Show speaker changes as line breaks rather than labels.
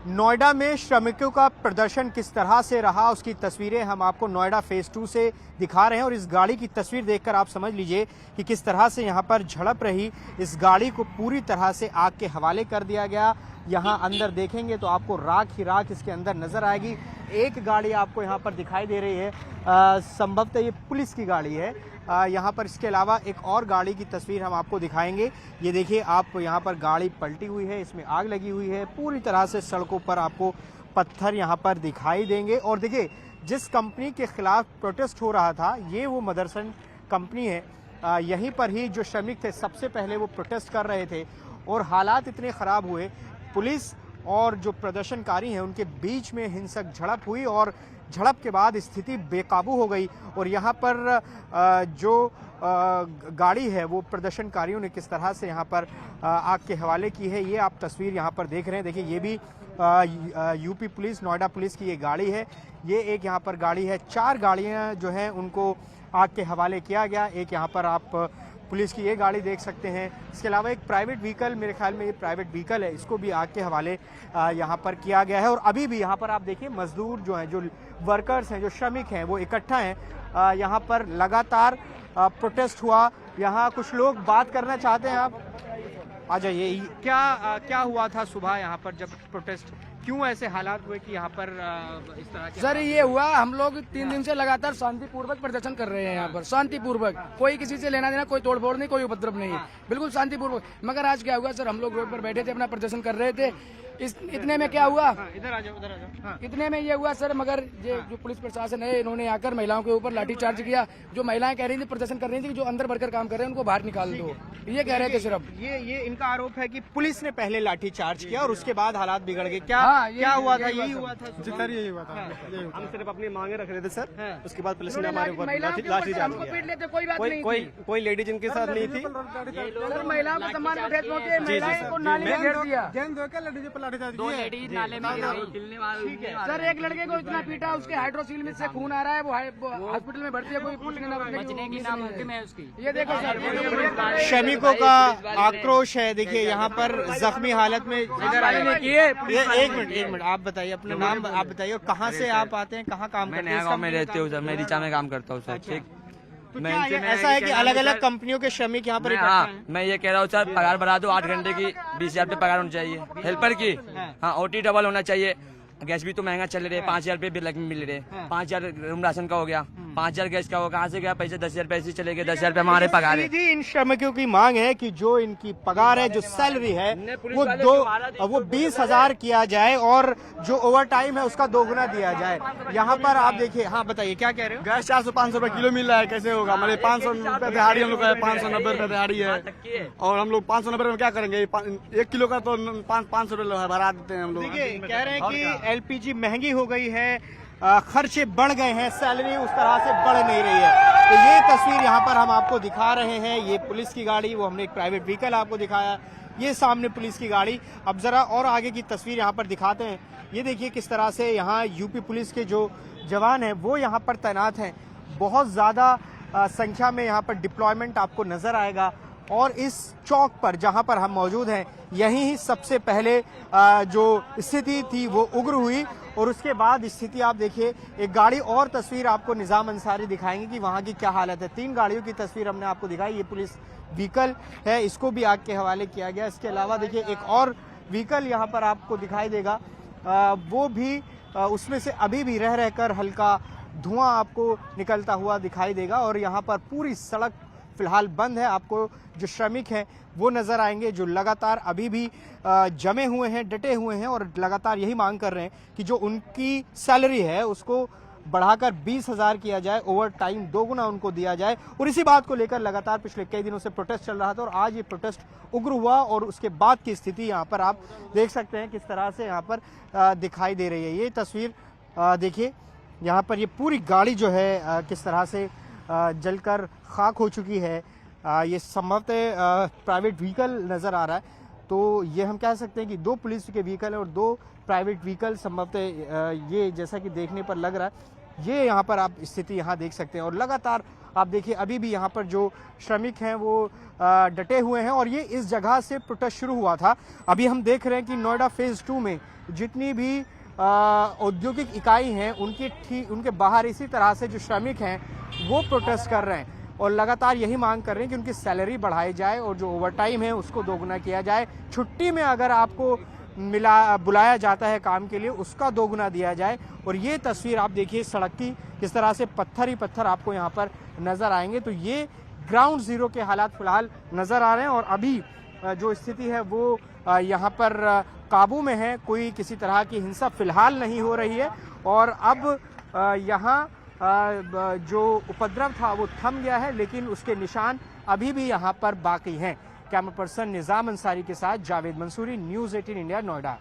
नोएडा में श्रमिकों का प्रदर्शन किस तरह से रहा उसकी तस्वीरें हम आपको नोएडा फेज 2 से दिखा रहे हैं और इस गाड़ी की तस्वीर देखकर आप समझ लीजिए कि किस तरह से यहां पर झड़प रही। इस गाड़ी को पूरी तरह से आग के हवाले कर दिया गया। यहां अंदर देखेंगे तो आपको राख ही राख इसके अंदर नजर आएगी। एक गाड़ी आपको यहां पर दिखाई दे रही है, संभवतः ये पुलिस की गाड़ी है यहाँ पर। इसके अलावा एक और गाड़ी की तस्वीर हम आपको दिखाएंगे। ये देखिए आप यहाँ पर गाड़ी पलटी हुई है, इसमें आग लगी हुई है। पूरी तरह से सड़कों पर आपको पत्थर यहाँ पर दिखाई देंगे। और देखिए जिस कंपनी के खिलाफ प्रोटेस्ट हो रहा था ये वो मदरसन कंपनी है। यहीं पर ही जो श्रमिक थे सबसे पहले वो प्रोटेस्ट कर रहे थे और हालात इतने ख़राब हुए, पुलिस और जो प्रदर्शनकारी हैं उनके बीच में हिंसक झड़प हुई और झड़प के बाद स्थिति बेकाबू हो गई। और यहाँ पर जो गाड़ी है वो प्रदर्शनकारियों ने किस तरह से यहाँ पर आग के हवाले की है, ये आप तस्वीर यहाँ पर देख रहे हैं। देखिए ये भी यूपी पुलिस, नोएडा पुलिस की ये गाड़ी है। ये एक यहाँ पर गाड़ी है, 4 गाड़ियाँ जो हैं उनको आग के हवाले किया गया। एक यहाँ पर आप पुलिस की ये गाड़ी देख सकते हैं। इसके अलावा एक प्राइवेट व्हीकल, मेरे ख्याल में ये प्राइवेट व्हीकल है, इसको भी आग के हवाले यहाँ पर किया गया है। और अभी भी यहाँ पर आप देखिए मजदूर जो हैं, जो वर्कर्स हैं, जो श्रमिक हैं वो इकट्ठा हैं। यहाँ पर लगातार प्रोटेस्ट हुआ। यहाँ कुछ लोग बात करना चाहते हैं। आप आ जाइए। क्या हुआ था सुबह यहाँ पर जब प्रोटेस्ट, क्यों ऐसे हालात हुए कि यहाँ पर इस तरह के?
सर ये हुआ, हम लोग 3 दिन से लगातार शांतिपूर्वक प्रदर्शन कर रहे हैं यहाँ पर, शांतिपूर्वक, कोई किसी से लेना देना, कोई तोड़फोड़ नहीं, कोई उपद्रव नहीं, बिल्कुल शांतिपूर्वक। मगर आज क्या हुआ सर, हम लोग रोड पर बैठे थे, अपना प्रदर्शन कर रहे थे। इतने में क्या हुआ,
इधर आ जाओ, इधर आ जाओ।
इतने में ये हुआ सर, मगर ये जो पुलिस प्रशासन है इन्होंने आकर महिलाओं के ऊपर लाठीचार्ज किया। जो महिलाएं कह रही थी, प्रदर्शन कर रही थी कि जो अंदर वर्कर काम कर रहे हैं उनको बाहर निकाल दो, ये कह रहे थे सिर्फ।
ये इनका आरोप है कि पुलिस ने पहले लाठीचार्ज किया और उसके बाद हालात बिगड़ गए। क्या हुआ था? यही हुआ था
सर, यही हुआ था। हम सिर्फ अपनी मांगे रख रहे थे सर, उसके बाद पुलिस ने हमारे ऊपर
लाठीचार्ज किया।
कोई लेडीज इनके साथ नहीं थी।
महिलाओं को सम्मान को ठेस पहुंचे, महिलाओं को नाली में घेर दिया।
नाले में
सर एक लड़के को इतना पीटा, उसके हाइड्रोसील में से खून आ रहा है, वो हॉस्पिटल में भर्ती है, कोई
बचने की नामुमकिन है उसकी।
ये देखो सर,
श्रमिकों का आक्रोश है। देखिए यहाँ पर जख्मी हालत में इधर आए। एक मिनट आप बताइए, अपना नाम आप बताइए और कहाँ से आप आते हैं, कहाँ काम करते हैं?
मैं गाँव में रहती हूँ सर, मैं रिचा में काम करता हूँ सर। ठीक,
तो क्या ऐसा है कि अलग अलग कंपनियों के श्रमिक यहाँ पर इकट्ठा हैं?
मैं ये कह रहा हूँ सर, पगार बढ़ा दो, 8 घंटे की 20,000 रुपये पगार होनी चाहिए हेल्पर की। हाँ, OT डबल होना चाहिए। गैस भी तो महंगा चल रहे, 5,000 रुपये बिल मिल रहे, 5,000 रूम राशन का हो गया, 5,000 गैस का हो, कहाँ से गया पैसे? 10,000 पैसे चले गए, 10,000 रुपये हमारे पगार है।
इन श्रमिकों की मांग है कि जो इनकी पगार है, जो सैलरी है वो 20,000 किया जाए और जो ओवर टाइम है उसका 2 गुना दिया जाए। यहाँ पर आप देखिए। हाँ बताइए, क्या कह रहे हो?
गैस 400-500 रुपए किलो मिल रहा है, कैसे होगा? हमारे 500 रुपए दिहाड़ी, हम लोग का 590 रुपए दिहाड़ी है और हम लोग 590 में क्या करेंगे? 1 किलो का तो 500 रुपए भरा देते हैं हम लोग।
देखिए कह रहे हैं कि LPG महंगी हो गई है, खर्चे बढ़ गए हैं, सैलरी उस तरह से बढ़ नहीं रही है। तो ये तस्वीर यहाँ पर हम आपको दिखा रहे हैं। ये पुलिस की गाड़ी, वो हमने एक प्राइवेट व्हीकल आपको दिखाया, ये सामने पुलिस की गाड़ी। अब जरा और आगे की तस्वीर यहाँ पर दिखाते हैं। ये देखिए किस तरह से यहाँ यूपी पुलिस के जो जवान हैं वो यहाँ पर तैनात हैं। बहुत ज़्यादा संख्या में यहाँ पर डिप्लॉयमेंट आपको नजर आएगा। और इस चौक पर जहां पर हम मौजूद हैं, यहीं ही सबसे पहले जो स्थिति थी वो उग्र हुई और उसके बाद स्थिति आप देखिए। एक गाड़ी और तस्वीर आपको निजाम अंसारी दिखाएंगे कि वहां की क्या हालत है। 3 गाड़ियों की तस्वीर हमने आपको दिखाई। ये पुलिस व्हीकल है, इसको भी आग के हवाले किया गया। इसके अलावा देखिए एक और व्हीकल यहाँ पर आपको दिखाई देगा, वो भी उसमें से अभी भी रह रहकर हल्का धुआं आपको निकलता हुआ दिखाई देगा। और यहाँ पर पूरी सड़क फिलहाल बंद है। आपको जो श्रमिक हैं वो नजर आएंगे, जो लगातार अभी भी जमे हुए हैं, डटे हुए हैं और लगातार यही मांग कर रहे हैं कि जो उनकी सैलरी है उसको बढ़ाकर 20,000 किया जाए, ओवर टाइम 2 गुना उनको दिया जाए। और इसी बात को लेकर लगातार पिछले कई दिनों से प्रोटेस्ट चल रहा था और आज ये प्रोटेस्ट उग्र हुआ और उसके बाद की स्थिति यहाँ पर आप देख सकते हैं किस तरह से यहाँ पर दिखाई दे रही है। ये तस्वीर देखिए, यहाँ पर ये पूरी गाड़ी जो है किस तरह से जलकर खाक हो चुकी है। ये संभवतः प्राइवेट व्हीकल नज़र आ रहा है। तो ये हम कह सकते हैं कि 2 पुलिस के व्हीकल है और 2 प्राइवेट व्हीकल संभवतः ये जैसा कि देखने पर लग रहा है ये यहाँ पर आप स्थिति यहाँ देख सकते हैं। और लगातार आप देखिए अभी भी यहाँ पर जो श्रमिक हैं वो डटे हुए हैं और ये इस जगह से प्रोटेस्ट शुरू हुआ था। अभी हम देख रहे हैं कि नोएडा फेज 2 में जितनी भी औद्योगिक इकाई हैं उनके बाहर इसी तरह से जो श्रमिक हैं वो प्रोटेस्ट कर रहे हैं और लगातार यही मांग कर रहे हैं कि उनकी सैलरी बढ़ाई जाए और जो ओवरटाइम है उसको दोगुना किया जाए। छुट्टी में अगर आपको बुलाया जाता है काम के लिए उसका दोगुना दिया जाए। और ये तस्वीर आप देखिए सड़क की, किस तरह से पत्थर ही पत्थर आपको यहाँ पर नजर आएंगे। तो ये ग्राउंड जीरो के हालात फिलहाल नजर आ रहे हैं और अभी जो स्थिति है वो यहाँ पर काबू में है। कोई किसी तरह की हिंसा फिलहाल नहीं हो रही है और अब यहाँ जो उपद्रव था वो थम गया है, लेकिन उसके निशान अभी भी यहाँ पर बाकी हैं। कैमरा पर्सन निजाम अंसारी के साथ जावेद मंसूरी, न्यूज़ 18 इंडिया, नोएडा।